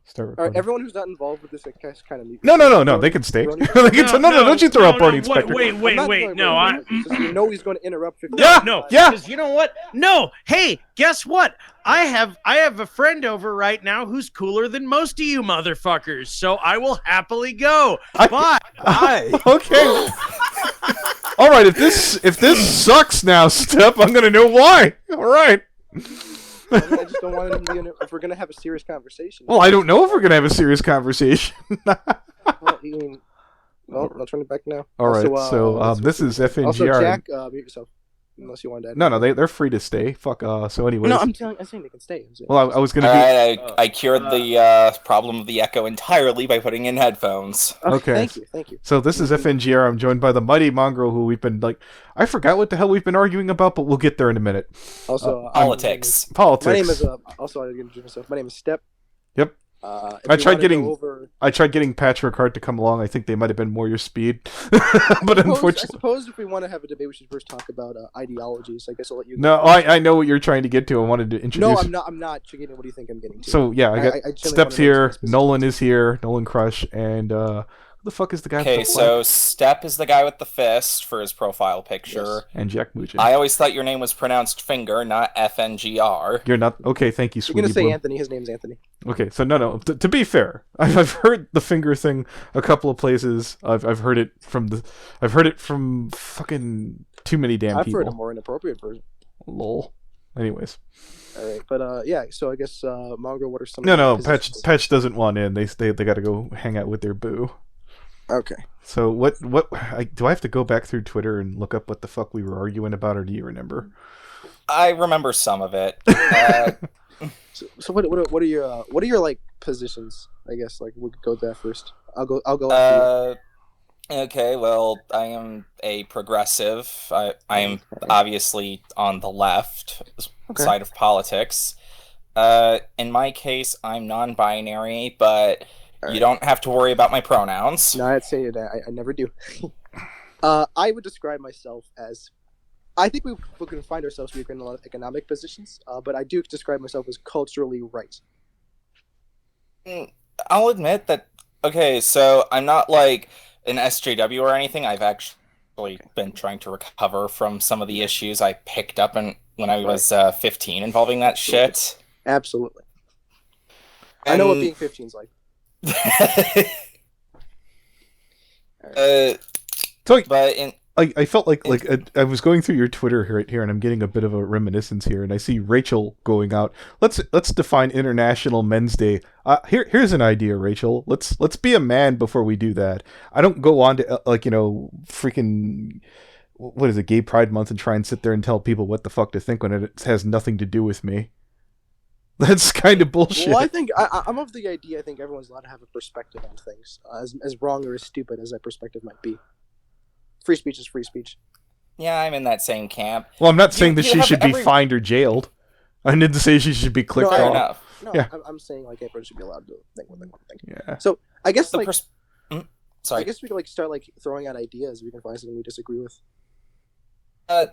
Start All right, recording. everyone who's not involved with this, I guess, kind of. No. They can stay. They can say, no, don't you throw out Brony Inspector. Wait. No, you know he's going to interrupt. No, because you know what? No, hey, guess what? I have a friend over right now who's cooler than most of you motherfuckers, so I will happily go. Bye. Okay. All right. If this sucks now, Step, I'm gonna know why. All right. I just don't want to be if we're going to have a serious conversation. Well, I don't know if we're gonna have a serious conversation. Well, I'll turn it back now. All right. So this is FNGR. Also, Jack, mute yourself. Unless you want to. No, they're free to stay. Fuck. So anyways. No, I'm saying they can stay. Well, I was gonna be. I cured the problem of the echo entirely by putting in headphones. Okay. Thank you. So this is FNGR. I'm joined by the mighty mongrel, who we've been I forgot what the hell we've been arguing about, but we'll get there in a minute. Also, politics. Politics. My name is also I didn't introduce myself. My name is Step. Yep. I tried getting Patrick Hart to come along. I think they might have been more your speed, but unfortunately, I suppose if we want to have a debate, we should first talk about ideologies. I guess I'll let you. No, I know what you're trying to get to. I wanted to introduce. No, I'm not. What do you think I'm getting to? So yeah, I got Steps here. Nolan is here. Nolan Crush, and who the fuck is the guy? Okay, so Step is the guy with the fist for his profile picture. Yes. And Jack Muchin. I always thought your name was pronounced Finger, not FNGR. You're not okay. Thank you, sweetie. You're gonna say Blue. Anthony. His name's Anthony. Okay, so no. To be fair, I've heard the finger thing a couple of places. I've heard it from fucking too many damn people. I've heard a more inappropriate version. Lol. Anyways. All right, but yeah. So I guess Mongrel, what are some? No. Patch doesn't want in. They got to go hang out with their boo. Okay. So what do I have to go back through Twitter and look up what the fuck we were arguing about, or do you remember? I remember some of it. So what are your like positions? I guess like we could go with that first. I'll go after you. Okay, well, I am a progressive. I am obviously on the left side of politics. In my case, I'm non-binary, but you don't have to worry about my pronouns. No, I'd say that I never do. I would describe myself as. I think we can find ourselves in a lot of economic positions, but I do describe myself as culturally right. I'll admit that. Okay, so I'm not like an SJW or anything. I've actually been trying to recover from some of the issues I picked up when I was 15 involving that shit. Absolutely. I know what being 15 is like. I felt like I was going through your Twitter right here, and I'm getting a bit of a reminiscence here, and I see Rachel going out. Let's define International Men's Day. Here's an idea, Rachel. Let's be a man before we do that. I don't go on to freaking what is it, Gay Pride Month, and try and sit there and tell people what the fuck to think when it has nothing to do with me. That's kind of bullshit. Well, I think I'm of the idea. I think everyone's allowed to have a perspective on things, as wrong or as stupid as that perspective might be. Free speech is free speech. Yeah, I'm in that same camp. Well, I'm not saying that she should be fined or jailed. I didn't say she should be clicked off. No, yeah. I'm saying like everyone should be allowed to think what they want to think. Yeah. So I guess sorry. I guess we could start throwing out ideas. We can find something we disagree with.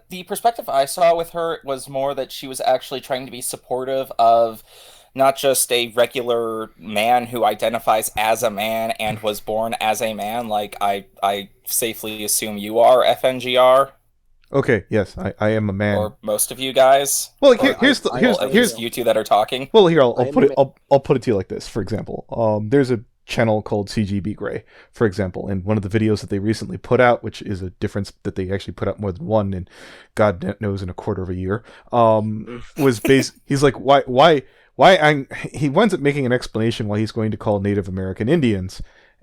The perspective I saw with her was more that she was actually trying to be supportive of not just a regular man who identifies as a man and was born as a man, like I safely assume you are, FNGR. Okay, yes, I am a man. Or most of you guys. Well, here's you two that are talking. Well, here I'll put it to you like this. For example, there's a channel called CGB Grey, for example, and one of the videos that they recently put out, which is a difference that they actually put out more than one, and God knows in a quarter of a year, was based. He's like, why he winds up making an explanation why he's going to call Native American Indians,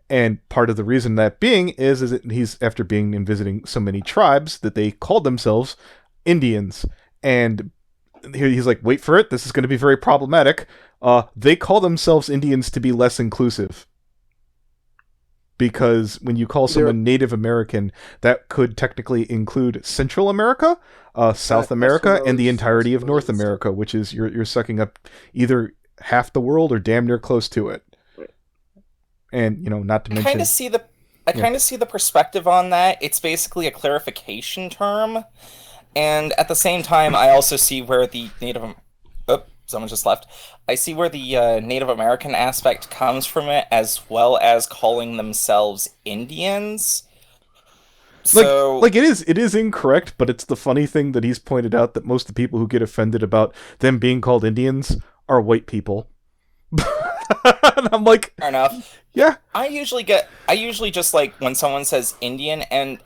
and part of the reason that being is that he's after being and visiting so many tribes that they called themselves Indians, and here he's like, wait for it, this is going to be very problematic. They call themselves Indians to be less inclusive. Because when you call someone Native American, that could technically include Central America, South America, and the entirety of North America, which is you're sucking up either half the world or damn near close to it. And not to mention, I kind of see the perspective on that. It's basically a clarification term, and at the same time, I also see where the someone just left. I see where the Native American aspect comes from it, as well as calling themselves Indians. So, like it is incorrect, but it's the funny thing that he's pointed out that most of the people who get offended about them being called Indians are white people. And I'm like, fair enough. yeah. I usually just like when someone says Indian, and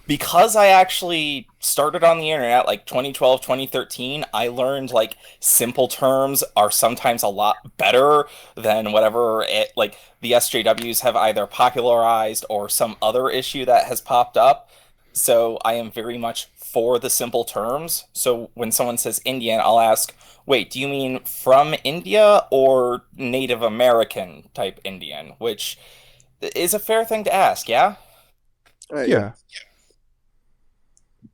because I actually started on the internet like 2012, 2013, I learned like simple terms are sometimes a lot better than whatever like the SJWs have either popularized or some other issue that has popped up. So I am very much for the simple terms. So when someone says Indian, I'll ask, wait, do you mean from India or Native American type Indian? Which is a fair thing to ask, yeah? Yeah.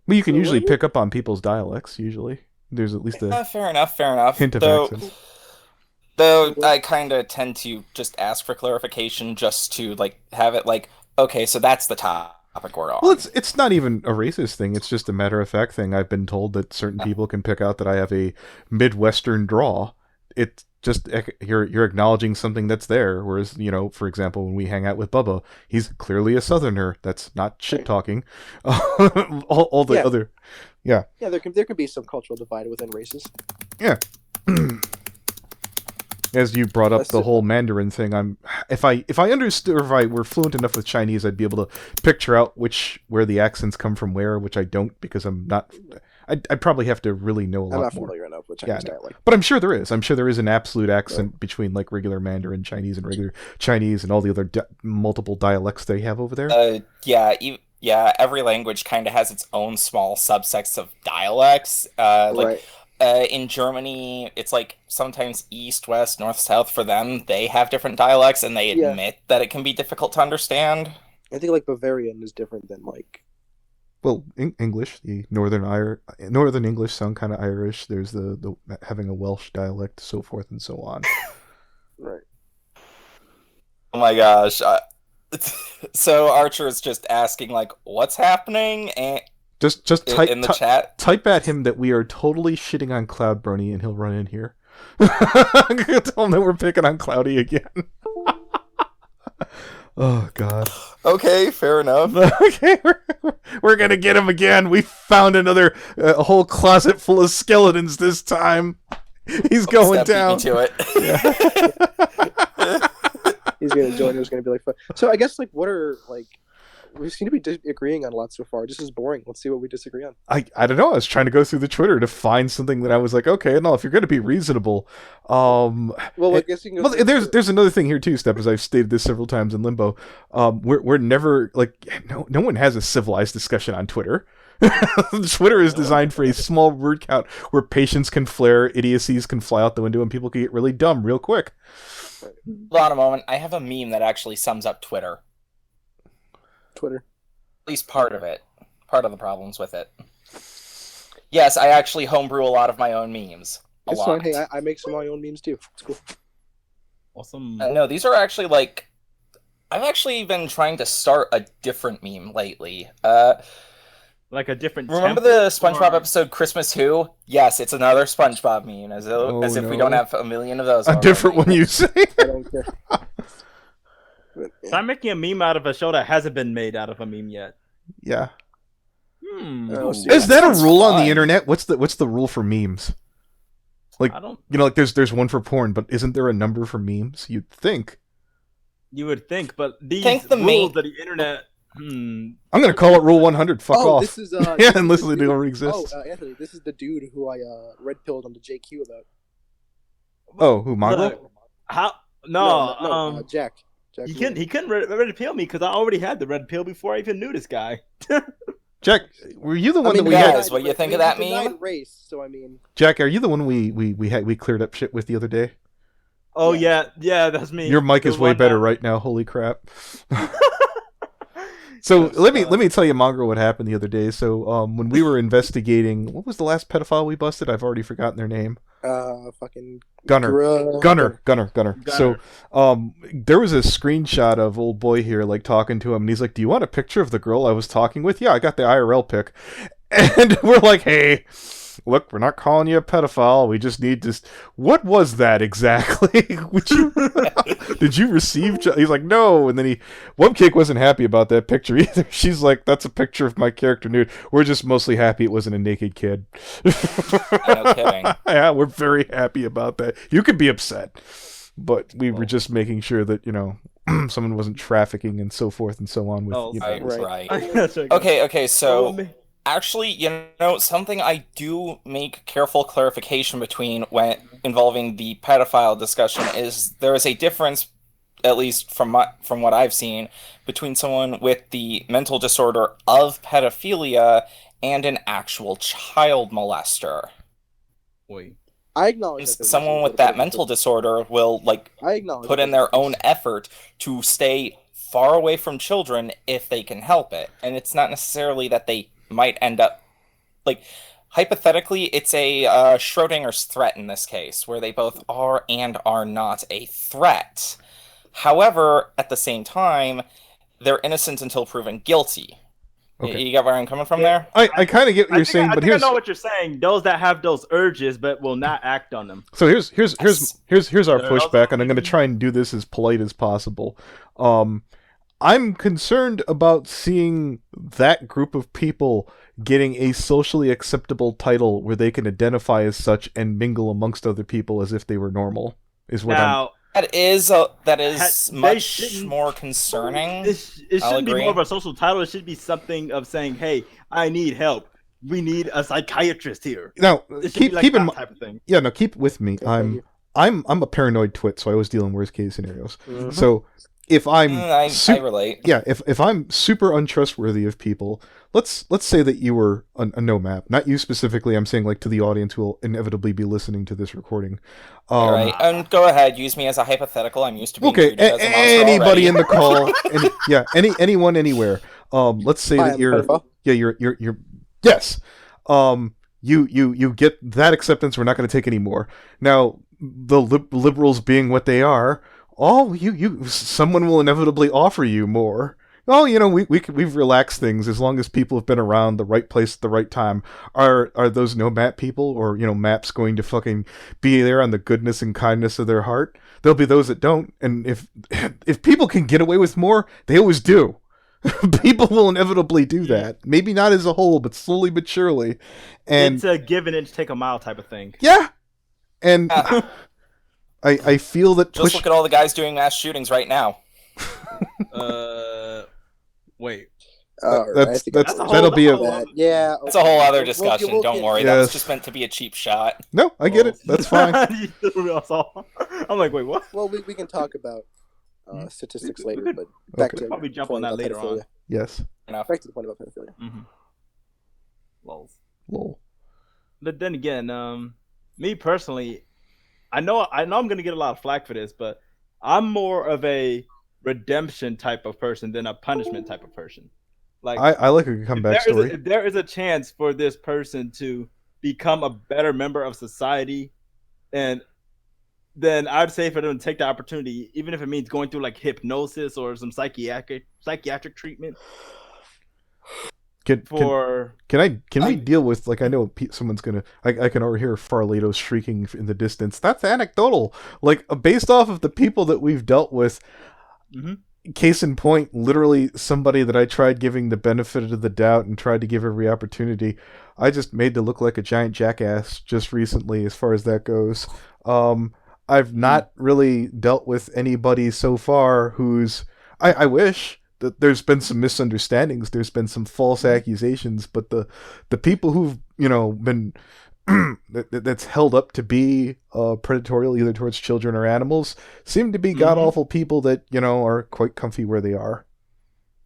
Well, you can So usually what do you- pick up on people's dialects, usually. There's at least a Fair enough. hint of Though accent. I kind of tend to just ask for clarification just to like have it like, okay, so that's the topic we're on. Well, it's not even a racist thing. It's just a matter-of-fact thing. I've been told that certain people can pick out that I have a Midwestern draw. It's just you're acknowledging something that's there. Whereas, for example, when we hang out with Bubba, he's clearly a Southerner. That's not shit-talking. all the Yeah. other... Yeah, there can be some cultural divide within races. Yeah. As you brought up That's the it. whole Mandarin thing, if I understood, or if I were fluent enough with Chinese, I'd be able to picture out where the accents come from where, which I don't because I'm not. I'd probably have to really know a I'm lot not more. familiar enough with Yeah, Chinese no. dialect. But I'm sure there is. I'm sure there is an absolute accent between like regular Mandarin Chinese and regular Chinese and all the other multiple dialects they have over there. Yeah, every language kind of has its own small subsets of dialects. Right. In Germany, it's like sometimes east, west, north, south. For them, they have different dialects, and they Yeah. admit that it can be difficult to understand. I think like Bavarian is different than like Well, English, the Northern English sound kind of Irish. There's the having a Welsh dialect, so forth and so on. right. Oh my gosh. So Archer is just asking, like, what's happening Just type in the chat? type at him that we are totally shitting on Cloud Brony, and he'll run in here. Tell him that we're picking on Cloudy again. Oh God. Okay, fair enough. Okay, we're gonna get him again. We found another a whole closet full of skeletons this time. He's going Step down. to it. Yeah. He's gonna join. It's gonna be like fun. So I guess like what are like we seem to be disagreeing on a lot so far. This is boring. Let's see what we disagree on. I don't know. I was trying to go through the Twitter to find something that I was like, okay, no, if you're going to be reasonable, Well, I guess you can. Go well, there's another thing here too, Step. As I've stated this several times in Limbo, we're never like no one has a civilized discussion on Twitter. Twitter is designed for a small word count where patience can flare, idiocies can fly out the window, and people can get really dumb real quick. Hold on a moment. I have a meme that actually sums up Twitter. Twitter. At least part of it. Part of the problems with it. Yes, I actually homebrew a lot of my own memes. It's fine. Hey, I make some of my own memes too. It's cool. Awesome. No, these are actually like... I've actually been trying to start a different meme lately. Like a different. Remember template the SpongeBob or- episode Christmas Who? Yes, it's another SpongeBob meme, as if we no. don't have a million of those A already. different one, you say? I don't care. But, yeah. So I'm making a meme out of a show that hasn't been made out of a meme yet. Yeah. Oh, Is that a sounds rule on fun. the internet? What's the rule for memes? Like, I don't. like there's one for porn, but isn't there a number for memes? You'd think. You would think, but these Think the rules meme- of the internet. I'm gonna call it Rule 100. Fuck Oh, off. this is Yeah, this is unless the they dude- don't exist. Oh, Anthony, this is the dude who I red pilled on the JQ about. Oh, who Mongrel? Look, how? No, Jack. Jack. he couldn't red pill me because I already had the red pill before I even knew this guy. Jack, were you the one that we guys, had? what do you think of that meme? Race, so I mean, Jack, are you the one we cleared up shit with the other day? Oh Yeah. yeah, that's me. Your mic The is way one better that- right now. Holy crap! So let me tell you, Mongrel, what happened the other day. So when we were investigating, what was the last pedophile we busted? I've already forgotten their name. fucking Gunner. So there was a screenshot of old boy here like talking to him, and he's like, "Do you want a picture of the girl I was talking with?" Yeah, I got the IRL pic. And we're like, "Hey, look, we're not calling you a pedophile. We just need to. What was that exactly? Would you? Did you receive? He's like, no. And then one kid wasn't happy about that picture either. She's like, that's a picture of my character nude. We're just mostly happy it wasn't a naked kid. No kidding. Yeah, we're very happy about that. You could be upset, but we were just making sure that someone wasn't trafficking and so forth and so on with. Right. That's right. Okay. So actually, something I do make careful clarification between when involving the pedophile discussion is there is a difference, at least from what I've seen, between someone with the mental disorder of pedophilia and an actual child molester. Wait. I acknowledge that Someone with that mental disorder will put in their own effort to stay far away from children if they can help it, and it's not necessarily that they might end up hypothetically, it's a Schrodinger's threat in this case, where they both are and are not a threat. However, at the same time, they're innocent until proven guilty. Okay. You get where I'm coming from there? I kind of get what you're saying, but I know what you're saying. Those that have those urges but will not act on them. So here's our pushback, and I'm going to try and do this as polite as possible. I'm concerned about seeing that group of people getting a socially acceptable title where they can identify as such and mingle amongst other people as if they were normal. That is much more concerning. It shouldn't be more of a social title. It should be something of saying, "Hey, I need help. We need a psychiatrist here." Now, keep in mind, type of thing. Yeah, no, keep with me. I'm a paranoid twit, so I always deal in worst case scenarios. Mm-hmm. So if I relate. Yeah, if I'm super untrustworthy of people, let's say that you were a no map, not you specifically. I'm saying to the audience who will inevitably be listening to this recording. All right, and go ahead. Use me as a hypothetical. I'm used to being treated as a monster anybody already. in the call, anyone anywhere. Let's say that you're yes. You get that acceptance. We're not going to take any more. Now the liberals being what they are. Someone will inevitably offer you more. Oh, we've relaxed things as long as people have been around the right place at the right time. Are those no map people or maps going to fucking be there on the goodness and kindness of their heart? There'll be those that don't, and if people can get away with more, they always do. People will inevitably do that. Maybe not as a whole, but slowly but surely. And it's a give an inch, take a mile type of thing. Yeah, and I feel that just look at all the guys doing mass shootings right now. Wait. That'll be a It's a whole other discussion. Don't worry. That was just meant to be a cheap shot. No, I get it. That's fine. I'm like, wait, what? Well, we can talk about statistics later, but back to probably jump on that later on. Yes. Back to the point about pedophilia. Mm-hmm. Lol. But then again, me personally, I know I'm gonna get a lot of flack for this, but I'm more of a redemption type of person than a punishment type of person. Like I like a comeback story. If there is a chance for this person to become a better member of society, and then I'd say for them to take the opportunity, even if it means going through hypnosis or some psychiatric treatment. Can we deal with I know someone's gonna I can already hear Farlato shrieking in the distance. That's anecdotal. Based off of the people that we've dealt with. Mm-hmm. Case in point, literally somebody that I tried giving the benefit of the doubt and tried to give every opportunity, I just made to look like a giant jackass just recently as far as that goes. I've not really dealt with anybody so far who's... I wish that there's been some misunderstandings, there's been some false accusations, but the people who've, been... that's held up to be predatory either towards children or animals seem to be god-awful people that are quite comfy where they are.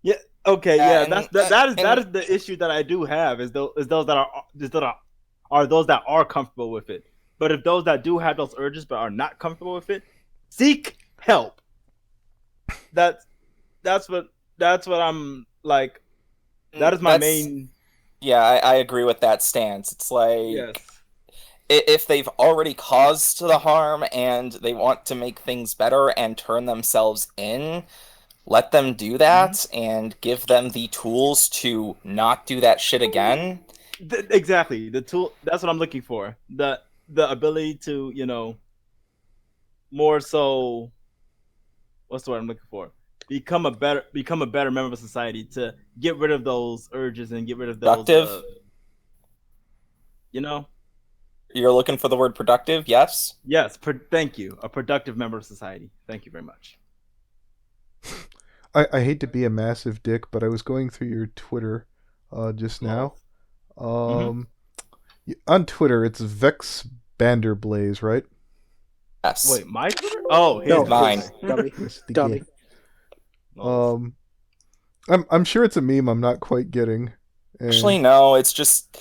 Yeah. Okay. Yeah. That is the issue that I do have is those that are those that are comfortable with it. But if those that do have those urges but are not comfortable with it, seek help. That's what I'm like. That is my main. Yeah, I agree with that stance. It's if they've already caused the harm and they want to make things better and turn themselves in, let them do that and give them the tools to not do that shit again. Exactly. The tool. That's what I'm looking for. The ability to, more so. What's the word I'm looking for? Become a better member of society, to get rid of those urges and get rid of those. Productive? You know. You're looking for the word productive? Yes. Yes. Thank you. A productive member of society. Thank you very much. I hate to be a massive dick, but I was going through your Twitter just now. On Twitter, it's Vex Banderblaze, right? Yes. Wait, my Twitter? Oh, No, mine. Dummy. Yes, the Dummy. game. I'm sure it's a meme I'm not quite getting. And Actually, no. It's just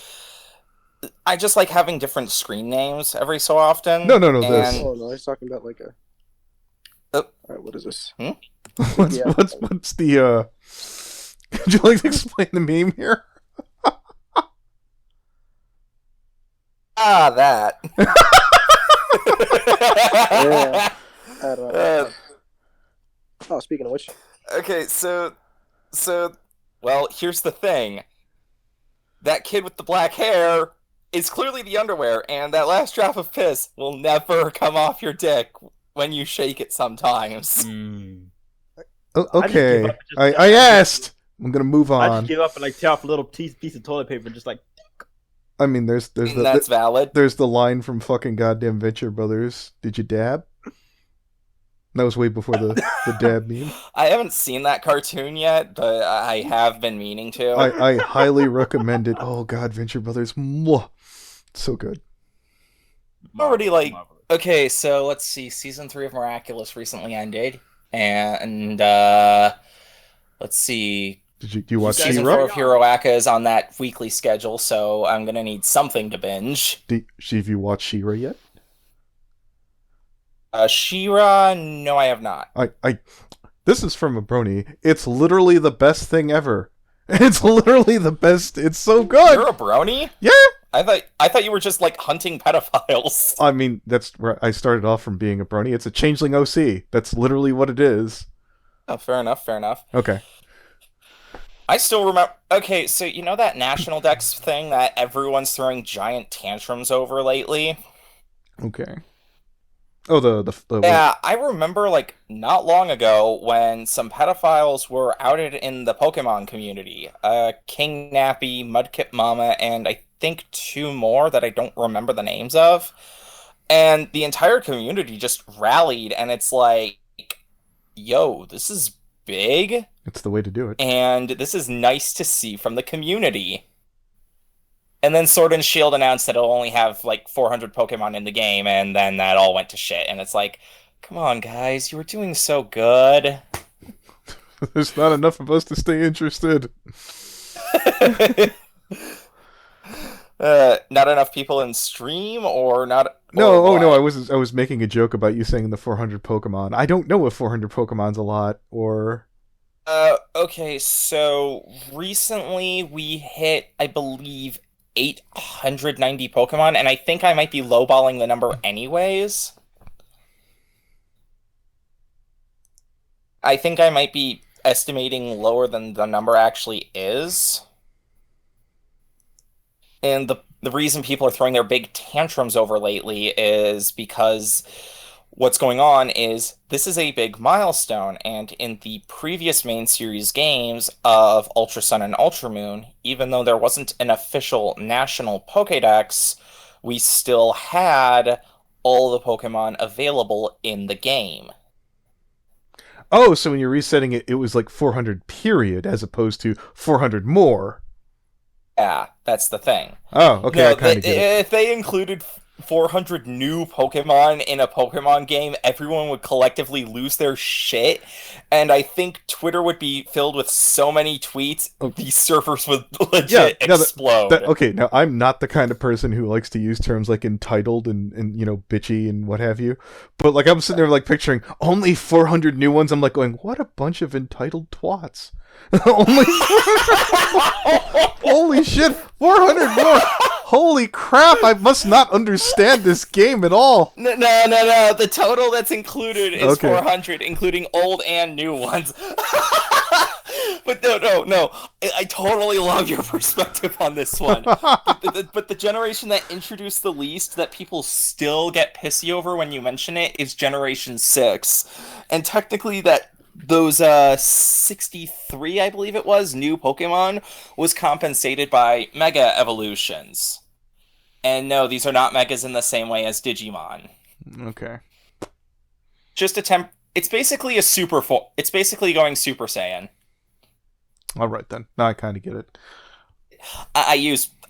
I just like having different screen names every so often. No, this. Oh no, he's talking about like a. Oh. All right, what is this? what's Yeah. what's the Could you like to explain the meme here? That. Yeah. I don't know. Oh, speaking of which, Okay, so, well, here's the thing. That kid with the black hair is clearly the underwear, and that last drop of piss will never come off your dick when you shake it sometimes. Okay, give up I asked. I'm gonna move I on. just give up and like tear off a little piece of toilet paper and just like. I mean, there's That's valid. there's the line from fucking goddamn Venture Brothers. Did you dab? That was way before the dab meme. I haven't seen that cartoon yet, but I have been meaning to. I highly recommend it. Oh god, Venture Brothers, mwah. So good. Already like okay, so let's see. Season 3 of Miraculous recently ended, and let's see. Do you watch Season She-Ra? 4 of Hiroaka is on that weekly schedule, so I'm gonna need something to binge. Have you watched She-Ra yet? She-Ra, no, I have not. This is from a brony. It's literally the best thing ever. It's literally the best. It's so good. You're a brony? Yeah. I thought you were just like hunting pedophiles. I mean, that's where I started off from being a brony. It's a changeling OC. That's literally what it is. Oh, fair enough. Okay. I still remember. Okay, so you know that National Dex thing that everyone's throwing giant tantrums over lately? Okay. Oh, the Yeah, I remember like not long ago when some pedophiles were outed in the Pokemon community. King Nappy, Mudkip Mama, and I think 2 more that I don't remember the names of. And the entire community just rallied, and it's like, yo, this is big, It's the way to do it. and this is nice to see from the community. And then Sword and Shield announced that it'll only have like 400 Pokemon in the game, and then that all went to shit. And it's like, come on, guys, you were doing so good. There's not enough of us to stay interested. Not enough people in stream, or not? No, or no, what? I was making a joke about you saying the 400 Pokemon. I don't know if 400 Pokemon's a lot, or... Okay, so recently we hit, I believe, 890 Pokemon, and I think I might be lowballing the number anyways. I think I might be estimating lower than the number actually is. And the reason people are throwing their big tantrums over lately is because what's going on is this is a big milestone, and in the previous main series games of Ultra Sun and Ultra Moon, even though there wasn't an official national Pokédex, we still had all the Pokemon available in the game. Oh, so when you're resetting it, it was like 400 period, as opposed to 400 more. Yeah, that's the thing. Oh, okay, No, I kind of get it. if they included 400 new Pokemon in a Pokemon game, everyone would collectively lose their shit, and I think Twitter would be filled with so many tweets, these servers would legit explode. Okay, now I'm not the kind of person who likes to use terms like entitled and you know, bitchy and what have you, but like I'm sitting there like picturing only 400 new ones. I'm like going, what a bunch of entitled twats. Only holy shit, 400 more. Holy crap, I must not understand this game at all. No. The total that's included is 400, including old and new ones. But no. I totally love your perspective on this one. But the generation that introduced the least, that people still get pissy over when you mention it, is Generation 6. And technically those 63, I believe it was, new Pokemon was compensated by Mega Evolutions. And no, these are not Megas in the same way as Digimon. Okay. Just it's basically it's basically going Super Saiyan. All right, then. Now I kind of get it.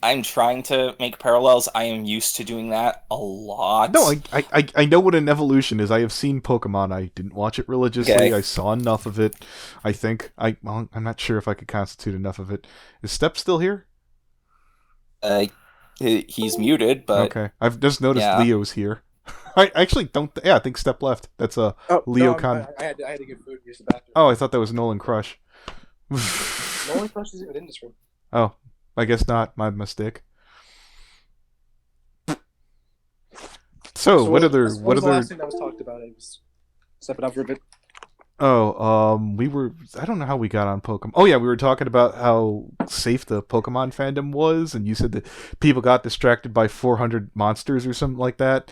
I'm trying to make parallels. I am used to doing that a lot. No, I know what an evolution is. I have seen Pokemon. I didn't watch it religiously. Okay. I saw enough of it. I think. I'm not sure if I could constitute enough of it. Is Step still here? He's muted, but... Okay. I've just noticed Leo's here. I actually don't... I think Step left. That's Lioconvoy. I had to get food. Use the bathroom. Oh, I thought that was Nolan Crush. Nolan Crush isn't in this room. Oh, I guess not. My mistake. So what other... What was the last thing that was talked about? I was stepping out for a bit. Oh, I don't know how we got on Pokemon. Oh yeah, we were talking about how safe the Pokemon fandom was, and you said that people got distracted by 400 monsters or something like that.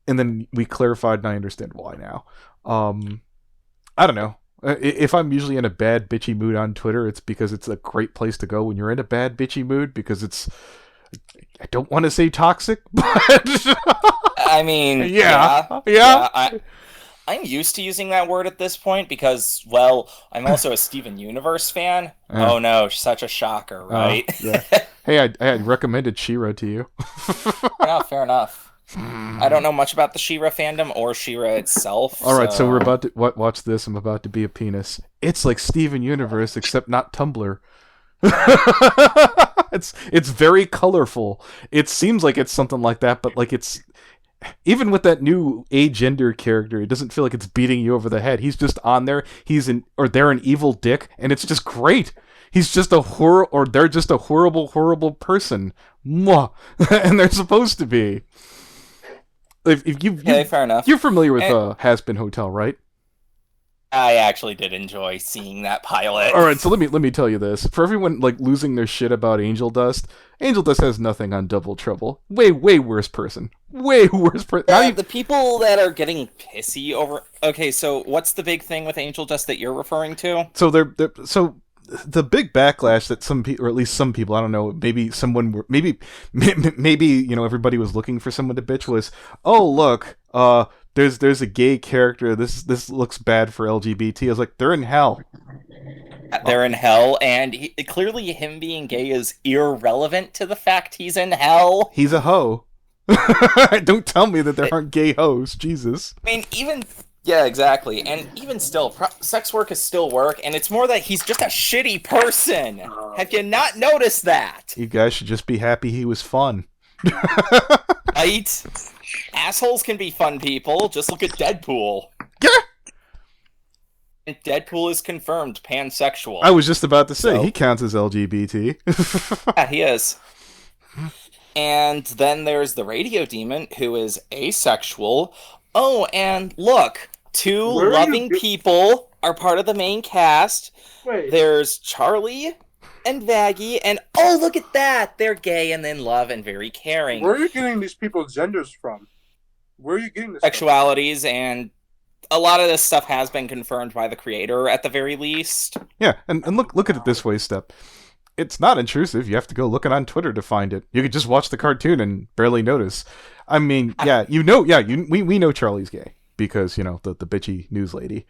And then we clarified, and I understand why now. I don't know. If I'm usually in a bad, bitchy mood on Twitter, it's because it's a great place to go when you're in a bad, bitchy mood, because it's... I don't want to say toxic, but... I mean, yeah. I'm used to using that word at this point because, well, I'm also a Steven Universe fan. Oh no, such a shocker, right? Yeah. Hey, I had recommended She-Ra to you. Fair enough. I don't know much about the She-Ra fandom or She-Ra itself. All right, so we're about to watch this. I'm about to be a penis. It's like Steven Universe, except not Tumblr. It's very colorful. It seems like it's something like that, but like it's... Even with that new agender character, it doesn't feel like it's beating you over the head. He's just on there. They're an evil dick, and it's just great. He's just they're just a horrible person. Mwah. And they're supposed to be. Fair enough. You're familiar with Has-Been Hotel, right? I actually did enjoy seeing that pilot. All right, so let me tell you this. For everyone like losing their shit about Angel Dust has nothing on Double Trouble. Way worse person. Way worse person. The people that are getting pissy over... Okay, so what's the big thing with Angel Dust that you're referring to? So the big backlash that some people, or at least some people, I don't know, maybe everybody was looking for someone to bitch was, oh look, there's a gay character. This looks bad for LGBT. I was like, they're in hell. They're in hell, and clearly him being gay is irrelevant to the fact he's in hell. He's a hoe. Don't tell me that there aren't gay hoes. Jesus. I mean, yeah, exactly. And even still, sex work is still work, and it's more that he's just a shitty person. Have you not noticed that? You guys should just be happy he was fun. Right? Assholes can be fun people. Just look at Deadpool. Yeah. And Deadpool is confirmed pansexual. I was just about to say, he counts as LGBT. Yeah, he is. And then there's the Radio Demon, who is asexual. Oh, and look, two loving people are part of the main cast. Wait. There's Charlie and Vaggie, and oh, look at that! They're gay and in love and very caring. Where are you getting these people's genders from? Where are you getting this Sexualities, and a lot of this stuff has been confirmed by the creator, at the very least. Yeah, and look at it this way, Step. It's not intrusive. You have to go looking on Twitter to find it. You could just watch the cartoon and barely notice. I mean, yeah, we know Charlie's gay because, the bitchy news lady.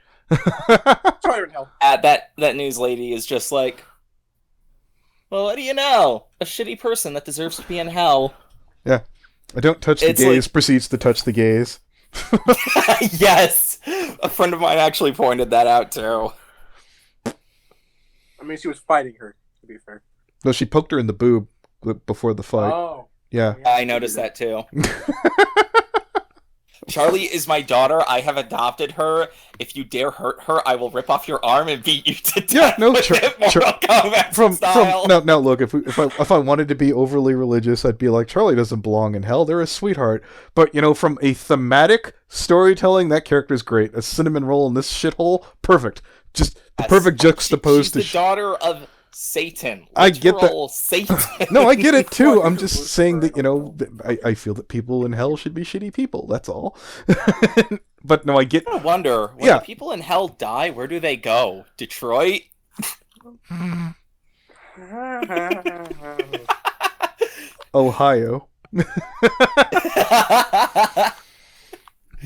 Sorry, in hell. That news lady is just like, well, what do you know? A shitty person that deserves to be in hell. Yeah. I don't touch the gays proceeds to touch the gays. Yes! A friend of mine actually pointed that out, too. I mean, she was fighting her, to be fair. No, she poked her in the boob before the fight. Oh. Yeah. I noticed that, too. Charlie is my daughter. I have adopted her. If you dare hurt her, I will rip off your arm and beat you to death. Yeah, no, with Mortal Kombat style. Now look, if I wanted to be overly religious, I'd be like, Charlie doesn't belong in hell. They're a sweetheart. But from a thematic storytelling, that character's great. A cinnamon roll in this shithole, perfect. Just the perfect juxtaposed She's the daughter of Satan. I get that. Satan. No, I get it too. I'm just saying that I feel that people in hell should be shitty people. That's all. But no, I get. I wonder when the people in hell die, where do they go? Detroit. Ohio.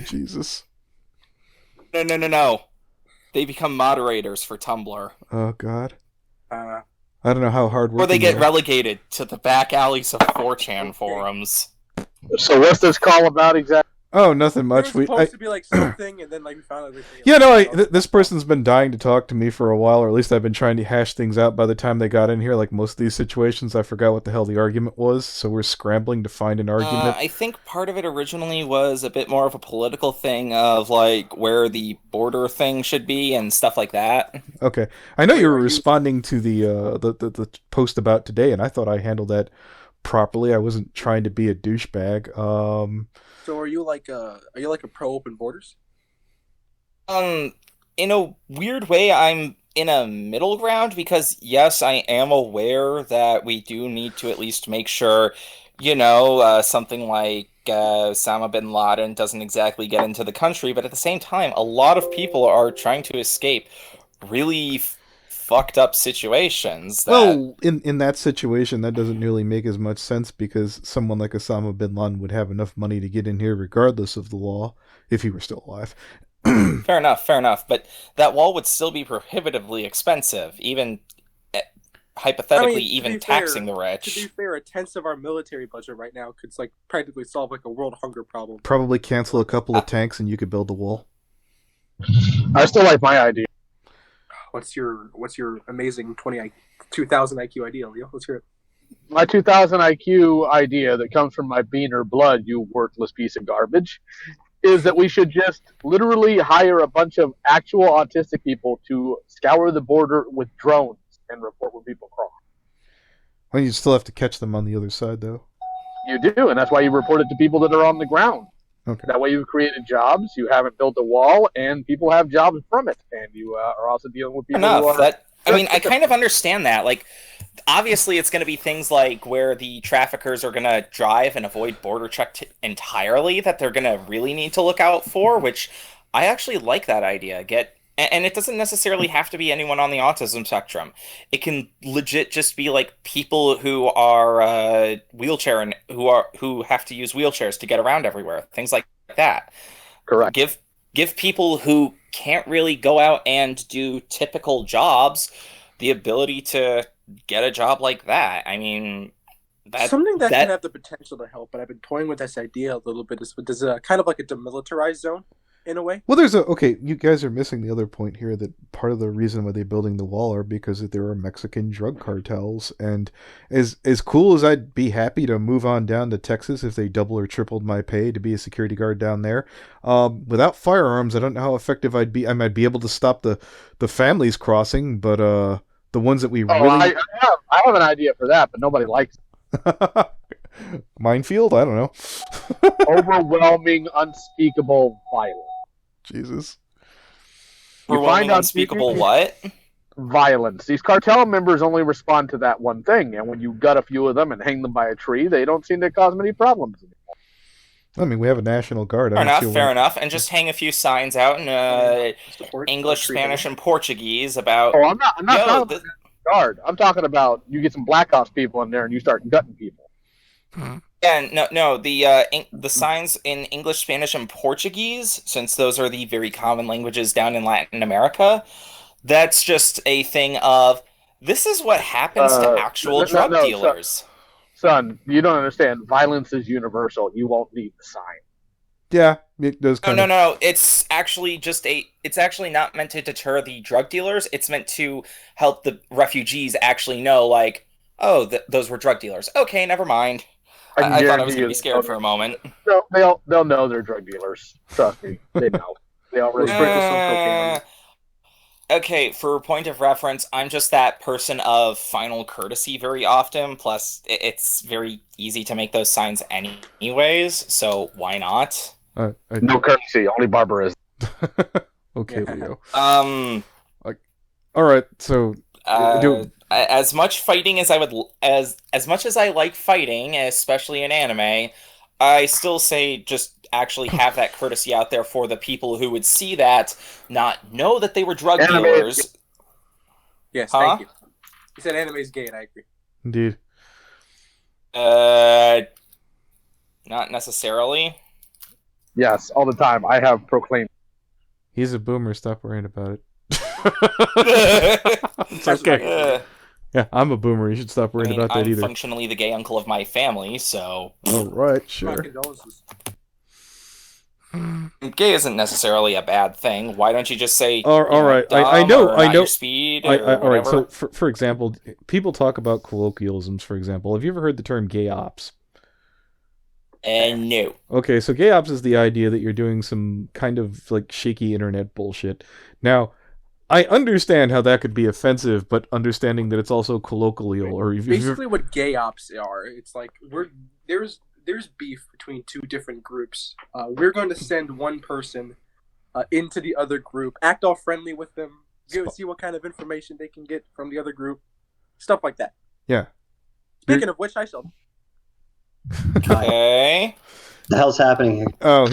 Jesus. No. They become moderators for Tumblr. Oh God. I don't know how hard. Or they get relegated to the back alleys of 4chan forums. So what's this call about exactly? Oh, nothing much. There was supposed to be like something, and then like we found out. Yeah, no. This person's been dying to talk to me for a while, or at least I've been trying to hash things out. By the time they got in here, like most of these situations, I forgot what the hell the argument was. So we're scrambling to find an argument. I think part of it originally was a bit more of a political thing of like where the border thing should be and stuff like that. Okay, I know you were responding to the post about today, and I thought I handled that properly. I wasn't trying to be a douchebag. So are you like a pro open borders? In a weird way, I'm in a middle ground because yes, I am aware that we do need to at least make sure, something like Osama bin Laden doesn't exactly get into the country, but at the same time, a lot of people are trying to escape really fucked up situations. Well, in that situation, that doesn't really make as much sense because someone like Osama bin Laden would have enough money to get in here regardless of the law if he were still alive. Fair enough. But that wall would still be prohibitively expensive, even hypothetically, taxing the rich. To be fair, a tenth of our military budget right now could practically solve like a world hunger problem. Probably cancel a couple of tanks and you could build the wall. I still like my idea. What's your amazing 2,000 IQ idea, Leo? Let's hear it. My 2,000 IQ idea that comes from my beaner blood, you worthless piece of garbage, is that we should just literally hire a bunch of actual autistic people to scour the border with drones and report when people cross. Well, you still have to catch them on the other side, though. You do, and that's why you report it to people that are on the ground. Okay. That way you've created jobs, you haven't built a wall, and people have jobs from it. And you are also dealing with people who are... I kind of understand that. Like, obviously it's going to be things like where the traffickers are going to drive and avoid border check entirely that they're going to really need to look out for, which I actually like that idea. And it doesn't necessarily have to be anyone on the autism spectrum. It can legit just be like people who are wheelchair and who have to use wheelchairs to get around everywhere. Things like that. Correct. Give people who can't really go out and do typical jobs the ability to get a job like that. I mean, something that can have the potential to help, but I've been toying with this idea a little bit, is kind of like a demilitarized zone. In a way. Well, you guys are missing the other point here that part of the reason why they're building the wall are because there are Mexican drug cartels, and as cool as I'd be happy to move on down to Texas if they double or tripled my pay to be a security guard down there, without firearms, I don't know how effective I'd be. I might be able to stop the families crossing, but the ones that we really... I have an idea for that, but nobody likes it. Minefield? I don't know. Overwhelming, unspeakable violence. Jesus. Overwhelming, unspeakable what? Violence. These cartel members only respond to that one thing, and when you gut a few of them and hang them by a tree, they don't seem to cause many problems anymore. I mean, we have a National Guard. Fair enough. And just hang a few signs out in English, Spanish, and Portuguese about... Oh, I'm not talking about the Guard. I'm talking about you get some Black Ops people in there and you start gutting people. Yeah, no. The signs in English, Spanish, and Portuguese, since those are the very common languages down in Latin America, that's just a thing of this is what happens to actual drug dealers. Son, you don't understand. Violence is universal. You won't need the sign. Yeah, it does. No. It's actually it's actually not meant to deter the drug dealers. It's meant to help the refugees actually know, like, oh, those were drug dealers. Okay, never mind. I thought I was going to be scared for a moment. No, they'll know they're drug dealers. Trust me, they know. They already sprinkle some cocaine. Okay, for a point of reference, I'm just that person of final courtesy very often. Plus, it's very easy to make those signs anyways, so why not? No courtesy, only barbarism. Okay, Leo. Um. All right, so as much fighting as I would, as much as I like fighting, especially in anime, I still say just actually have that courtesy out there for the people who would see that, not know that they were drug dealers. Yes, thank you. You said anime is gay, and I agree. Indeed. Not necessarily. Yes, all the time. I have proclaimed. He's a boomer. Stop worrying about it. It's That's okay. Yeah, I'm a boomer. You should stop worrying about that I'm either. functionally the gay uncle of my family, so... All right, My sure. condolences. Gay isn't necessarily a bad thing. Why don't you just say, all right. dumb I know. or I not know. your speed, or All right. So, whatever? for example, people talk about colloquialisms. For example, have you ever heard the term gay ops? No. Okay, so gay ops is the idea that you're doing some kind of like shaky internet bullshit. Now, I understand how that could be offensive, but understanding that it's also colloquial, or if Basically, what gay ops are, it's like there's beef between two different groups. We're going to send one person into the other group, act all friendly with them, see what kind of information they can get from the other group, stuff like that. Yeah. Speaking of which, I shall. Okay. The hell's happening here? Oh,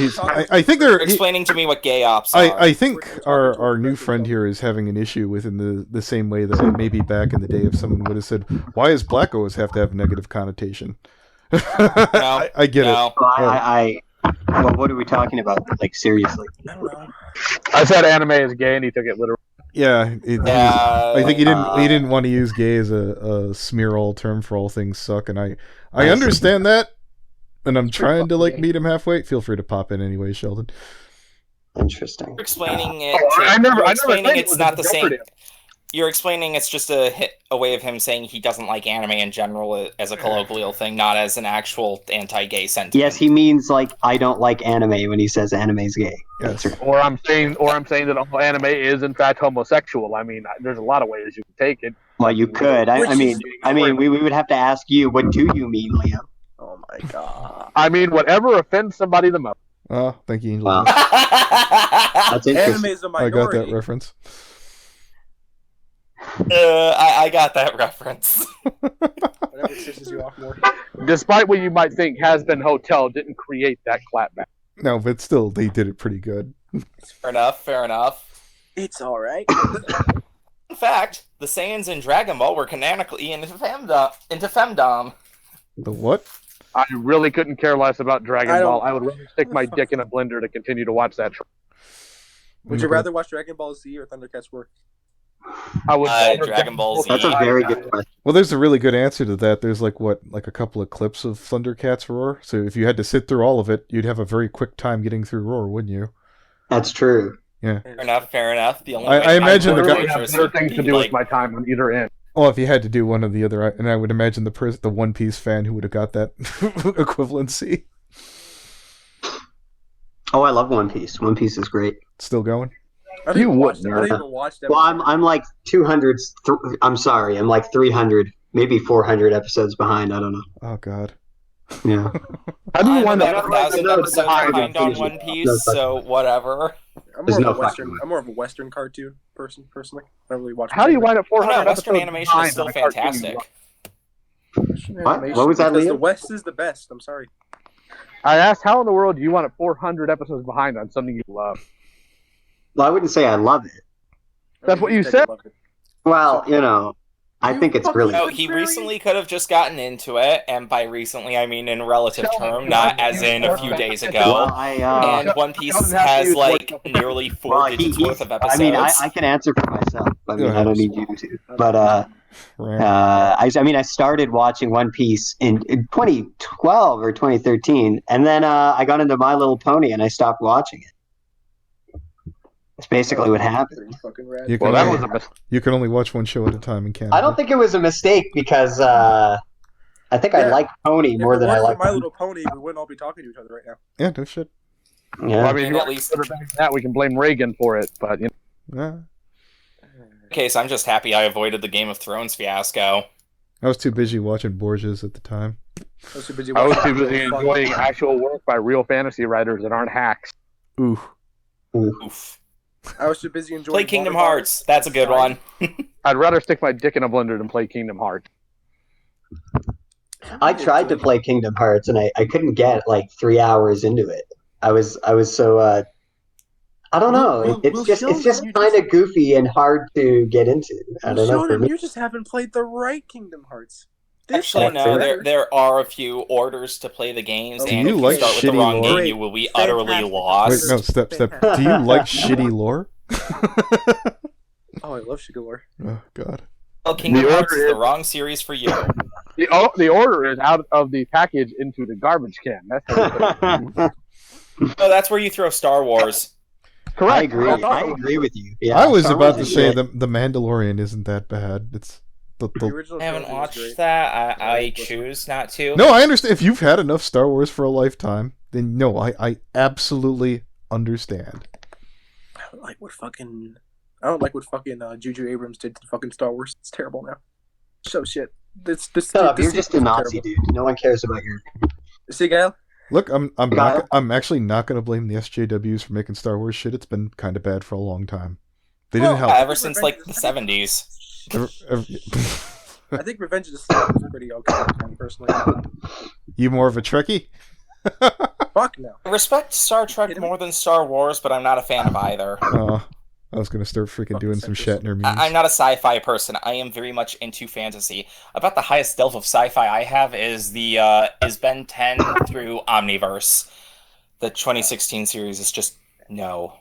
I think they're Explaining to me what gay ops are. I think our new friend here is having an issue with in the same way that maybe back in the day if someone would have said, why does black always have to have a negative connotation? No, I get it. Well, what are we talking about? Like, seriously? I don't know. I said anime is gay, and he took it literally. Yeah, Yeah. I think he didn't want to use gay as a smear all term for all things suck, and I understand that, and I'm trying to like meet him halfway. Feel free to pop in anyway, Sheldon. Interesting. You're explaining it. I never explaining said it it's was not the same. interpretive. You're explaining it's just a way of him saying he doesn't like anime in general as a colloquial thing, not as an actual anti-gay sentiment. Yes, he means like I don't like anime when he says anime's gay. Yes. Or I'm saying that all anime is in fact homosexual. I mean, there's a lot of ways you can take it. Well, you could. I mean, we would have to ask you, what do you mean, Leo? Oh my god. I mean, whatever offends somebody the most. Oh, thank you, Angel. Wow. That's Anime interesting. is a I minority. got that reference. I got that reference. Whatever pisses you off more. Despite what you might think, Has Been Hotel didn't create that clapback. No, but still, they did it pretty good. Fair enough. Fair enough. It's alright. In fact, the Saiyans in Dragon Ball were canonically into femdom. The what? I really couldn't care less about Dragon I don't- Ball. I would rather stick my dick in a blender to continue to watch that. Would you rather watch Dragon Ball Z or Thundercats Work? I would rather Dragon Ball Z. That's a very good question. Well, there's a really good answer to that. There's like a couple of clips of Thundercats Roar. So if you had to sit through all of it, you'd have a very quick time getting through Roar, wouldn't you? That's true. Yeah. Fair enough. Fair enough. The only I way imagine the would guy- I have better things to do with my time on either end. Well, if you had to do one or the other, and I would imagine the One Piece fan who would have got that equivalency. Oh, I love One Piece. One Piece is great. Still going? I don't You even watch wouldn't, them. I don't even watch them. Well, I'm like 200. I'm sorry. I'm like 300, maybe 400 episodes behind. I don't know. Oh God. Yeah. How do you I'm wind about up 1,000 episodes behind on finish it. One Piece, so whatever. I'm There's more no of a Western. fucking way. I'm more of a Western cartoon person, personally. I don't really watch. How do you wind up Oh, 400 no, Western episodes animation is behind still on a cartoon you fantastic. love? What was that, Because Leo? the West is the best. I'm sorry. I asked, how in the world do you wind up 400 episodes behind on something you love? Well, I wouldn't say I love it. That's what you I said. love it. Well, you know, I think it's brilliant. No, he recently could have just gotten into it, and by recently I mean in relative term, not as in a few days Well, ago. I And One Piece Sheldon has to has use like what- nearly 4 well, digits worth of I episodes. mean, I can answer for myself. I mean, Go ahead. I don't need you to. But Right. I started watching One Piece in 2012 or 2013, and then I got into My Little Pony and I stopped watching it. That's basically what happened. Pretty fucking rad. You Well, can, that was a mistake. you can only watch one show at a time in Canada. I don't think it was a mistake because I think I like Pony more than I like My Little Pony, we wouldn't all be talking to each other right now. Yeah, no shit. Yeah. Well, I mean, if you At want least- to put it back to that, we can blame Reagan for it, but Yeah. case, I'm just happy I avoided the Game of Thrones fiasco. I was too busy watching Borges at the time. I was too busy enjoying actual work by real fantasy writers that aren't hacks. Ooh. Oof. I was too busy enjoying. Play Kingdom Hearts. That's a good one. I'd rather stick my dick in a blender than play Kingdom Hearts. I tried to play Kingdom Hearts and I couldn't get like 3 hours into it. I was so I don't know. It's just kind of goofy and hard to get into. I don't know. For me. You just haven't played the right Kingdom Hearts. Actually, no. There are a few orders to play the games, Do and you if like you start with the shitty wrong lore? game, you will be utterly Wait, lost. no, step. Do you like shitty lore? Oh, I love Shigalore. Oh, God. Well, Kingdom Hearts is the wrong series for you. The order is out of the package into the garbage can. That's how Oh, that's where you throw Star Wars. correct. I agree with you. Yeah, I was Star about to Wars is say good. the Mandalorian isn't that bad. It's the I haven't watched that. I choose not to. No, I understand. If you've had enough Star Wars for a lifetime, then no, I absolutely understand. I don't like what fucking Juju Abrams did to fucking Star Wars. It's terrible now. So shit. Shut up, you're just a Nazi, dude. No one cares about your... See, Gail? Look, I'm actually not going to blame the SJWs for making Star Wars shit. It's been kind of bad for a long time. They didn't help. Ever since like the 70s. I think Revenge of the Sith was pretty okay, personally. You more of a Trekkie? Fuck no. I respect Star Trek more than Star Wars, but I'm not a fan of either. I was going to start freaking doing some Shatner memes. I'm not a sci-fi person. I am very much into fantasy. About the highest delve of sci-fi I have is Ben 10 through Omniverse. The 2016 series is just no.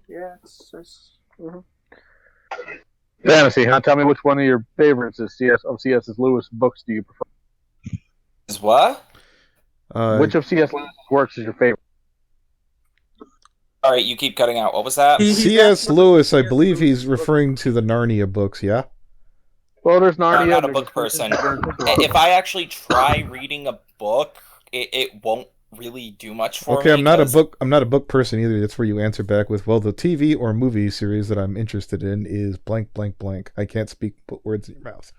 Yeah, it's Fantasy, huh? Tell me which one of your favorites is C.S. Lewis books do you prefer? Is what? Which of C.S. Lewis' works is your favorite? All right, you keep cutting out. What was that? C.S. Lewis, I believe he's referring to the Narnia books, yeah? Well, there's Narnia. I'm not a book person. If I actually try reading a book, it won't really do much for me. Okay, I'm not a book person either. That's where you answer back with, well, the TV or movie series that I'm interested in is blank, blank, blank. I can't put words in your mouth.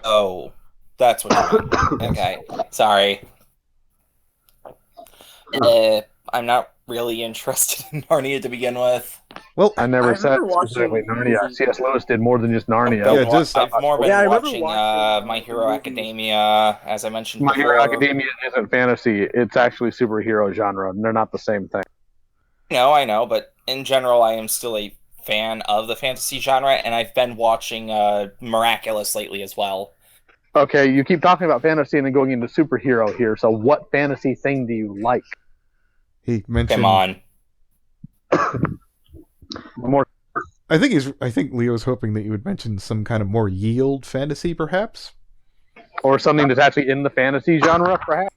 Oh, that's what you mean. Okay, sorry. I'm not really interested in Narnia to begin with. Well, I never said specifically Narnia. C.S. Lewis did more than just Narnia. I've more been watching My Hero Academia, as I mentioned My before. Hero Academia isn't fantasy. It's actually superhero genre, and they're not the same thing. I know, but in general, I am still a fan of the fantasy genre, and I've been watching Miraculous lately as well. Okay, you keep talking about fantasy and then going into superhero here, so what fantasy thing do you like? He mentioned... Come on. More. I think Leo's hoping that you would mention some kind of more yield fantasy, perhaps? Or something that's actually in the fantasy genre, perhaps?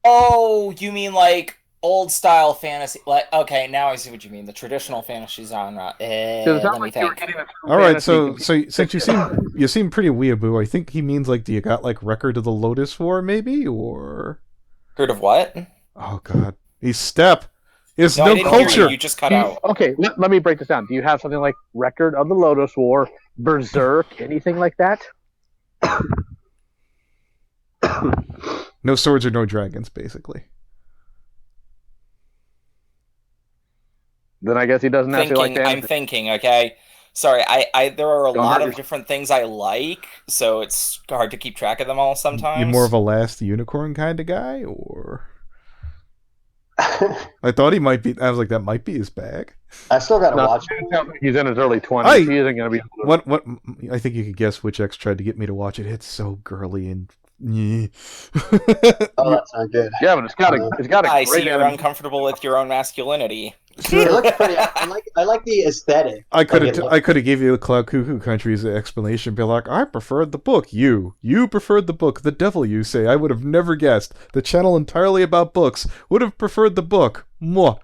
Oh, you mean like old style fantasy? Like, okay, now I see what you mean. The traditional fantasy genre. Let me think. All right, so since you seem pretty weeaboo, I think he means like, do you got like Record of the Lotus War, maybe, or Record of what? Oh God, he's Step. There's No, I no didn't hear culture. you. You just cut out. Okay, let me break this down. Do you have something like Record of the Lotus War, Berserk, anything like that? No swords or no dragons, basically. Then I guess he doesn't actually like fantasy. I'm thinking, okay? Sorry, there are a lot of different things I like, so it's hard to keep track of them all sometimes. You more of a Last Unicorn kind of guy, or... I thought he might be. I was like, that might be his bag. I still gotta watch it. He's in his early 20s. He isn't gonna be. What? I think you could guess which ex tried to get me to watch it. It's so girly and. Oh, that's not good. Yeah, but it's got a I great see you're uncomfortable with your own masculinity. It looks pretty. I like the aesthetic. I could have gave you the Cloud Cuckoo Country's explanation. Be like, I preferred the book. You preferred the book. The devil, you say. I would have never guessed. The channel entirely about books would have preferred the book. Mwah.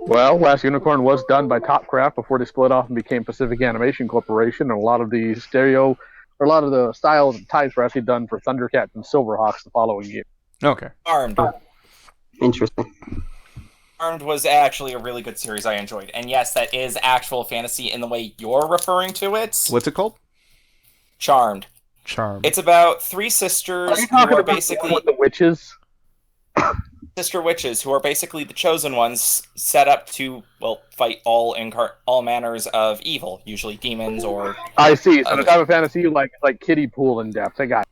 Well, Last Unicorn was done by Topcraft before they split off and became Pacific Animation Corporation, and a lot of the or a lot of the styles and types were actually done for Thundercats and Silverhawks the following year. Okay. Armed. Interesting. Armed was actually a really good series I enjoyed. And yes, that is actual fantasy in the way you're referring to it. What's it called? Charmed. Charmed. It's about three sisters Are you who talking are about basically the witches? sister witches who are basically the chosen ones set up to, well, fight all manners of evil, usually demons or... I see. So the type of fantasy you like kiddie pool in depth. I got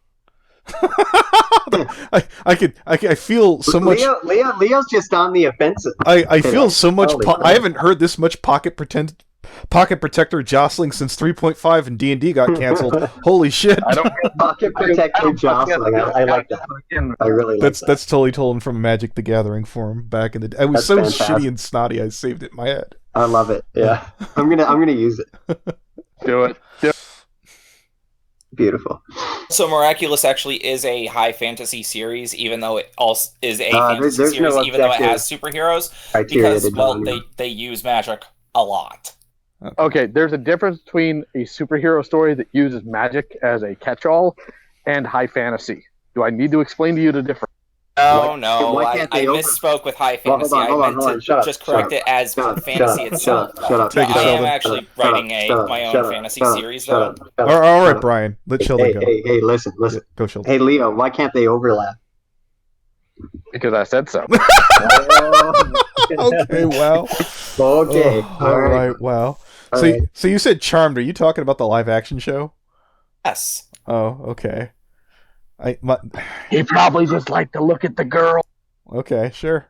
it. I feel so much. Leo's just on the offensive. I feel so much. Holy crap. I haven't heard this much pocket protector jostling since 3.5 and D&D got canceled. Holy shit! I don't Pocket protector jostling. I like that. I really like that. That's totally told from Magic the Gathering forum back in the day. I was That's so fantastic. shitty and snotty. I saved it in my head. I love it. Yeah, I'm gonna use it. do it. Beautiful. So Miraculous actually is a high fantasy series, even though it also is a fantasy there's series, no even though it objective has superheroes, criteria because, to well, do it. they use magic a lot. Okay, there's a difference between a superhero story that uses magic as a catch-all and high fantasy. Do I need to explain to you the difference? No, why I can't they misspoke with high Well, fantasy. hold on, I meant to shut up, just shut correct up, it as shut up, fantasy shut itself. up, shut up, Take it, I am Sheldon. actually writing my own fantasy series, though. All right, Brian. Let Sheldon go. Hey, listen. Go, Sheldon. Hey, Leo, why can't they overlap? Because I said so. Okay. Wow. Okay. Oh, all right. Wow. All So, right. so you said Charmed. Are you talking about the live action show? Yes. Oh, okay. He probably just liked to look at the girl. Okay, sure.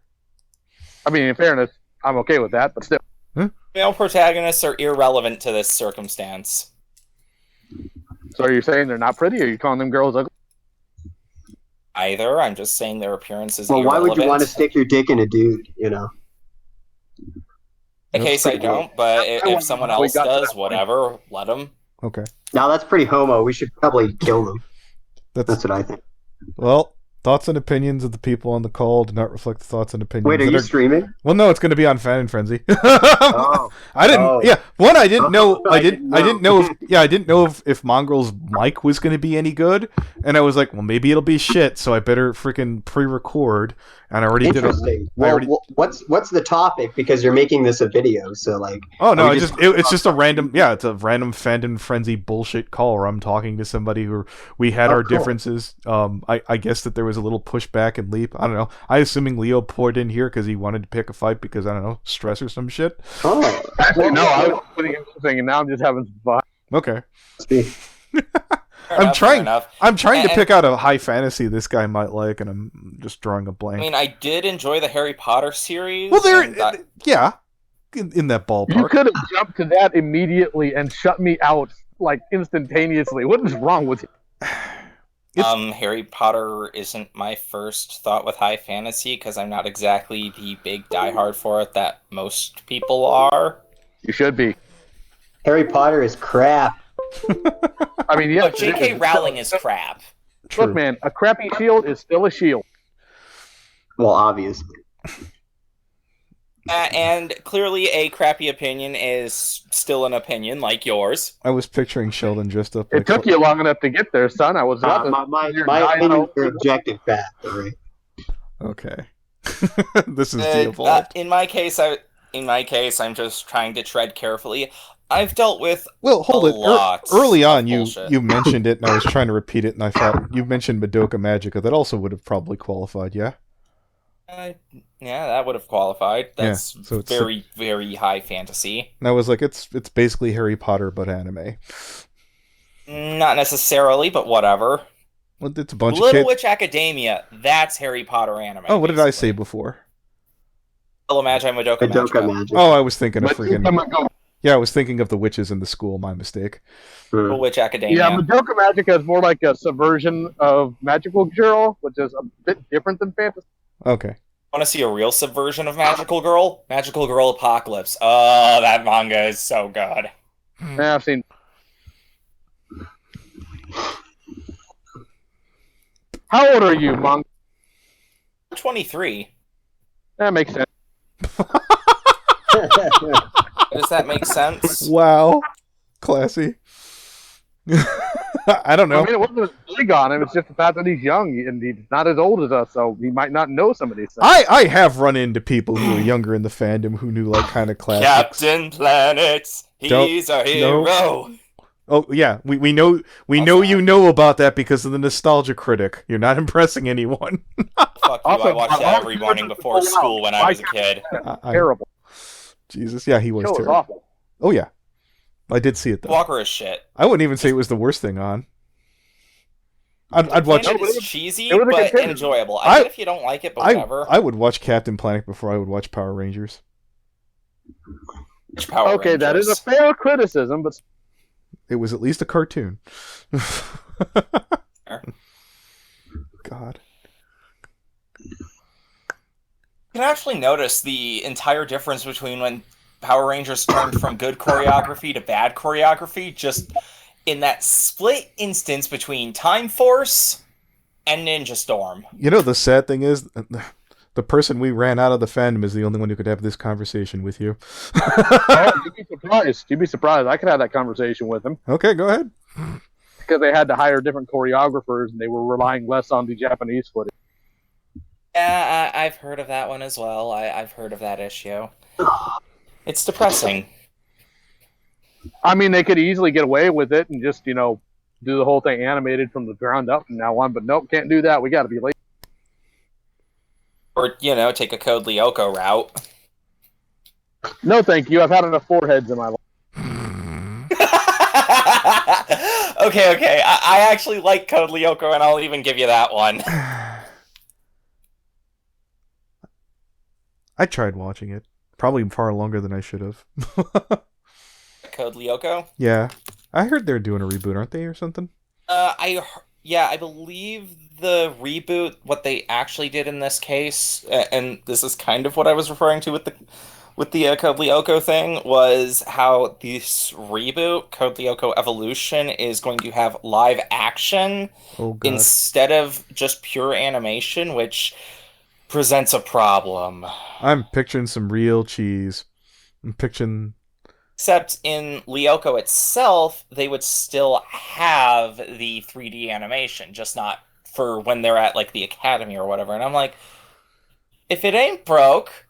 I mean, in fairness, I'm okay with that, but still. Male protagonists are irrelevant to this circumstance. So are you saying they're not pretty, or are you calling them girls ugly? Either. I'm just saying their appearance is Well, why irrelevant. would you want to stick your dick in a dude? In case I don't, but if someone else does, whatever, let them. Okay. Now that's pretty homo. We should probably kill them. That's what I think. Well, thoughts and opinions of the people on the call do not reflect the thoughts and opinions. Wait, are you streaming? Well, no, it's going to be on Fanon Frenzy. Oh. I didn't. Oh. Yeah, one, I didn't know. Oh, I didn't know. I didn't know if Mongrel's mic was going to be any good, and I was like, well, maybe it'll be shit. So I better freaking pre-record. And I already did. What's the topic? Because you're making this a video, so like. Oh no! It's just a random. Yeah, it's a random Fanon Frenzy bullshit call where I'm talking to somebody who we had our differences. I guess that there was a little pushback and leap. I don't know. I assuming Leo poured in here because he wanted to pick a fight because I don't know, stress or some shit. Oh. Actually, no, I was putting in something, and now I'm just having some fun. Okay. I'm trying to pick out a high fantasy this guy might like, and I'm just drawing a blank. I mean, I did enjoy the Harry Potter series. Well, yeah, in that ballpark. You could have jumped to that immediately and shut me out like instantaneously. What is wrong with you? Harry Potter isn't my first thought with high fantasy because I'm not exactly the big diehard for it that most people are. You should be. Harry Potter is crap. I mean, yeah. J.K. Rowling is crap. True. Look, man, a crappy shield is still a shield. Well, obviously. And clearly a crappy opinion is still an opinion, like yours. I was picturing Sheldon dressed up. It took you long enough to get there, son. I was my opinions are objective fact, right? Okay. This is de-evolved. In my case, I'm just trying to tread carefully. I've dealt with early on, you bullshit. mentioned it, and I was trying to repeat it, and I thought you mentioned Madoka Magica. That also would have probably qualified, yeah. Yeah, that would have qualified. That's so it's very, very high fantasy. And I was like, it's basically Harry Potter but anime. Not necessarily, but whatever. Well, it's a bunch of Little kids. Witch Academia. That's Harry Potter anime. Oh, what did I say before? Little Magi Madoka Magica. Oh, I was thinking of freaking. Yeah, I was thinking of the witches in the school. My mistake. Little Witch Academia. Yeah, Madoka Magica is more like a subversion of Magical Girl, which is a bit different than fantasy. Okay. Want to see a real subversion of Magical Girl? Magical Girl Apocalypse. Oh, that manga is so good. Yeah, I've seen. How old are you, Monk? 23. That makes sense. Does that make sense? Wow. Classy. I don't know. I mean, it wasn't big on him. It's just the fact that he's young and he's not as old as us, so he might not know some of these things. I have run into people who are younger in the fandom who knew like kind of classics. Captain Planet, he's a hero. No. Oh yeah, we know you know about that because of the Nostalgia Critic. You're not impressing anyone. Fuck you, Also, I watched that every morning before school when I was a kid. Terrible. Jesus, yeah, he was Show was terrible. awful. Oh yeah, I did see it though. Walker is shit. I wouldn't even say it was the worst thing on. I'd watch. Planet is cheesy, it was a but contender. enjoyable. I get if you don't like it, but whatever. I would watch Captain Planet before I would watch Power Rangers. Power Okay, that is a Rangers. fair criticism, but It was at least a cartoon. God. You can actually notice the entire difference between when Power Rangers turned from good choreography to bad choreography, just in that split instance between Time Force and Ninja Storm. You know, the sad thing is, the person we ran out of the fandom is the only one who could have this conversation with you. oh, you'd be surprised. You'd be surprised. I could have that conversation with him Okay, go ahead. because they had to hire different choreographers and they were relying less on the Japanese footage. Yeah, I've heard of that one as well. I've heard of that issue. It's depressing. I mean, they could easily get away with it and just, do the whole thing animated from the ground up from now on, but nope, can't do that. We got to be late. Or, take a Code Lyoko route. No, thank you. I've had enough foreheads in my life. Okay. I actually like Code Lyoko, and I'll even give you that one. I tried watching it. Probably far longer than I should have. Code Lyoko? Yeah. I heard they're doing a reboot, aren't they, or something? I believe the reboot, what they actually did in this case, and this is kind of what I was referring to with the Code Lyoko thing, was how this reboot, Code Lyoko Evolution, is going to have live action instead of just pure animation, which presents a problem. I'm picturing some real cheese. I'm picturing... Except in Lyoko itself, they would still have the 3D animation, just not for when they're at, like, the academy or whatever. And I'm like, if it ain't broke,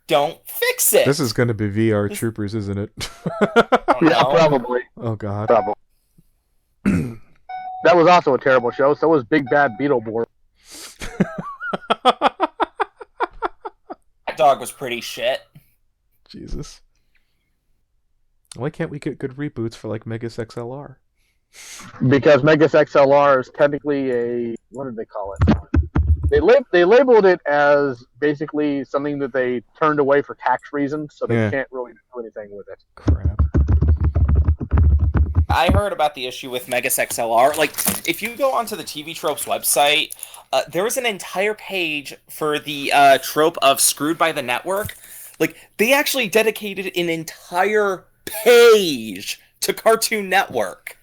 don't fix it. This is going to be VR Troopers, isn't it? Yeah, probably. Oh, God. Probably. That was also a terrible show. So was Big Bad Beetleborg. That dog was pretty shit. Jesus. Why can't we get good reboots for, like, Megas XLR? Because Megas XLR is technically a... What did they call it? They labeled it as basically something that they turned away for tax reasons, so they can't really do anything with it. Crap. I heard about the issue with Megas XLR. Like, if you go onto the TV Tropes website, there is an entire page for the trope of Screwed by the Network. Like, they actually dedicated an entire page to Cartoon Network.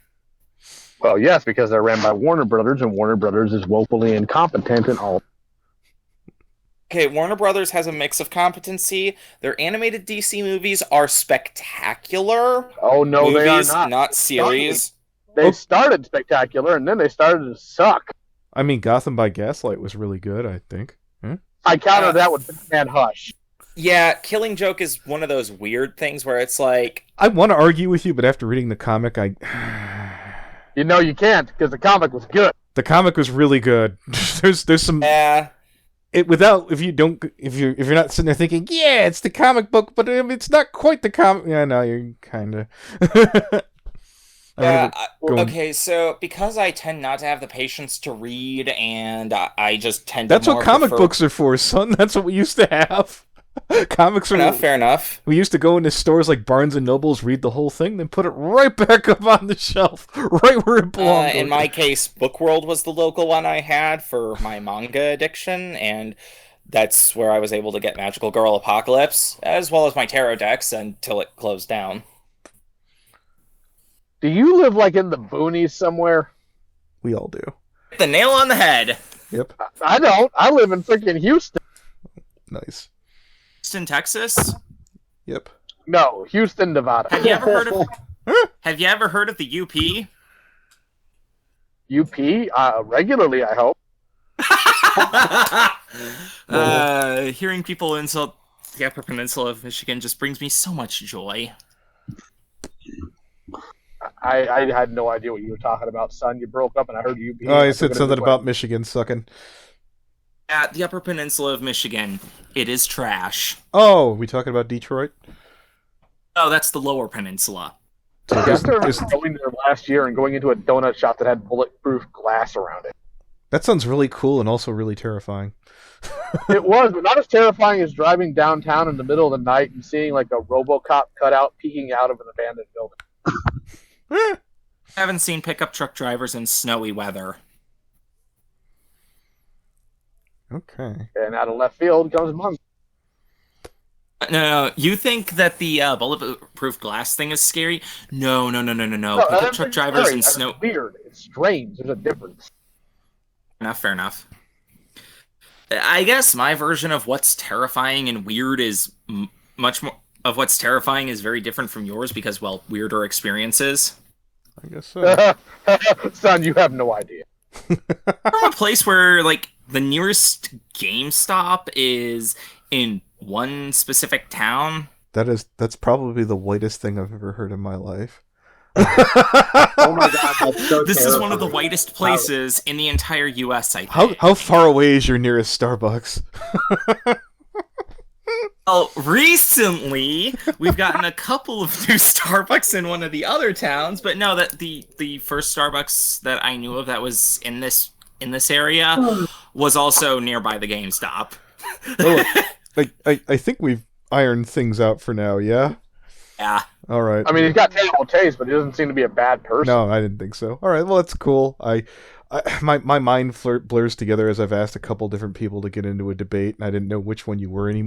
Well, yes, because they're ran by Warner Brothers, and Warner Brothers is woefully incompetent in all. Okay, Warner Brothers has a mix of competency. Their animated DC movies are spectacular. Oh, no, movies, they are not. series. They started spectacular, and then they started to suck. I mean, Gotham by Gaslight was really good, I think. I countered that with Batman Hush. Yeah, Killing Joke is one of those weird things where it's like... I want to argue with you, but after reading the comic, You know you can't, because the comic was good. The comic was really good. There's some... If you're not sitting there thinking, yeah, it's the comic book, but it's not quite the comic. Yeah, no, you're kind of. Okay, so because I tend not to have the patience to read, and I just tend That's to what comic books are for, son. That's what we used to have. Comics are fair enough. We used to go into stores like Barnes and Nobles, read the whole thing, then put it right back up on the shelf, right where it belonged. In my case, Book World was the local one I had for my manga addiction, and that's where I was able to get Magical Girl Apocalypse, as well as my tarot decks, until it closed down. Do you live like in the boonies somewhere? We all do. Hit the nail on the head. Yep. I don't. I live in freaking Houston. Nice. Houston, Texas? Yep. No, Houston, Nevada. Have you ever heard of the UP? UP regularly, I hope. Hearing people insult the Upper Peninsula of Michigan just brings me so much joy. I had no idea what you were talking about, son. You broke up and I heard UP. Oh, I said something about Michigan sucking. At the Upper Peninsula of Michigan, it is trash. Oh, we talking about Detroit? Oh, that's the Lower Peninsula. I just remember going there last year and going into a donut shop that had bulletproof glass around it. That sounds really cool and also really terrifying. It was, but not as terrifying as driving downtown in the middle of the night and seeing like a RoboCop cutout peeking out of an abandoned building. I haven't seen pickup truck drivers in snowy weather. Okay. And out of left field comes Monk. No, you think that the bulletproof glass thing is scary? No. Pickup truck drivers in snow. It's weird. It's strange. There's a difference. Fair enough. I guess my version of what's terrifying and weird is much more of what's terrifying is very different from yours because, well, weirder experiences. I guess so. Son, you have no idea. From a place where, like, the nearest GameStop is in one specific town. That's probably the whitest thing I've ever heard in my life. Oh my god, that's so This terrifying. is one of the whitest places in the entire U.S., I think. How far away is your nearest Starbucks? Well, recently, we've gotten a couple of new Starbucks in one of the other towns, but no, that the first Starbucks that I knew of that was in this area was also nearby the GameStop. I think we've ironed things out for now, yeah? Yeah. All right. I mean, he's got terrible taste, but he doesn't seem to be a bad person. No, I didn't think so. All right, well, that's cool. My mind blurs together as I've asked a couple different people to get into a debate, and I didn't know which one you were anymore.